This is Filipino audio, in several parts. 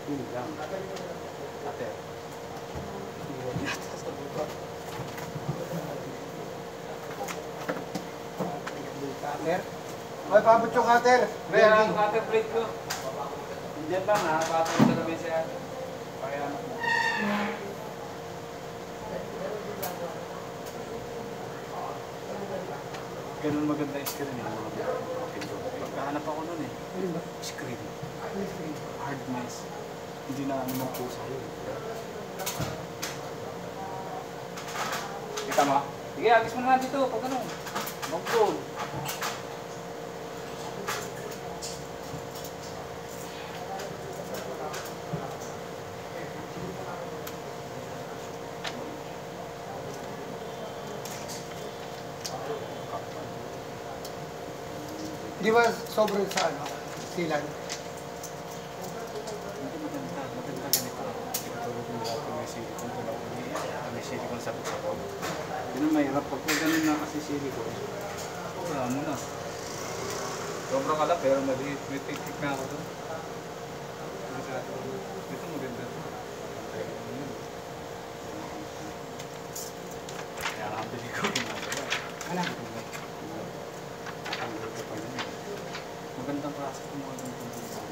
Yun lang. Ate. Iwan yata sa buka. Cutter? Ay, pabot yung cutter. Pre, ang cutter plate ko. Diyan lang ha, cutter sa labi siya. Pakianak mo. Ganun maganda yung screen eh. Pagkahanap ako nun eh. Screen. Hardness. Hindi na ano ng pusa yun. Kita mo? Sige, agis mo na dito. Pag ano. Magpul. Di ba sobrang sa ano? Silan? Maganda ganito. Tulog mo lahat yung may silikon ko lang. May silikon sa loob. Yun ang mahirap. Pag ganun na kasi silikon, wala mo na. Sobrang kalap pero may tik-tik na ako doon. Ito maganda. Kaya nga bili ko ginagawa. Ano? Magandang klase kung mga ganitong design.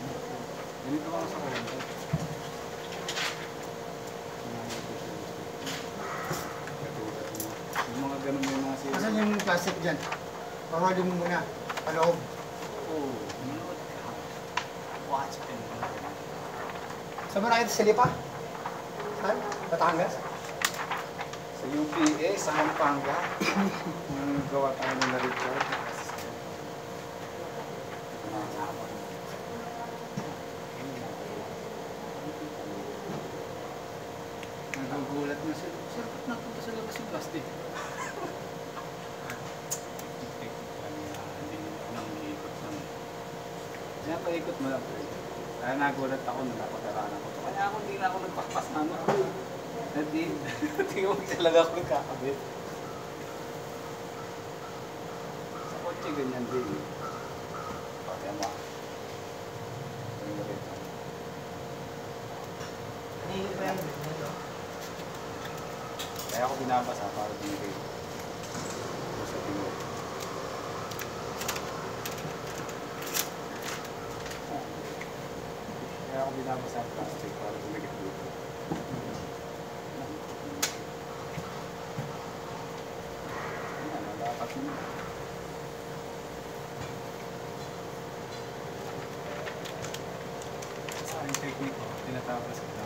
Ganito ako sa kalanda. Yung mga ganun yung mga siya. Asan yung plastic dyan? Parodin mo muna. Paloob. Oo. Manood ka. Watch and learn. Saan mo nakita si Lipa? Saan? Batangas? Sa UPA, sa Pampanga. Yung gawa tayo nila Richard. Nagugulat na sila. Sir, ba't napunta sa labas yung plastic? Hindi nang iikot lang. Kaya paikot mo lang. Kaya nagulat ako nung napag-aralan ko. Kaya ako hindi na ako nagpakpas na ano. Hindi ko talaga ako nagkakabit. Sa kotse ganyan din. Kaya mo. Kaya ako binabasa para binigay ko sa tingin. Kaya ako binabasa ang plastic para binigay ko dito. Ano, dapat mo. Sa aking technique ko, tinatapos ko na.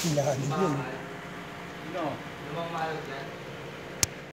Ilalim yun. No. Lumang mahal dyan.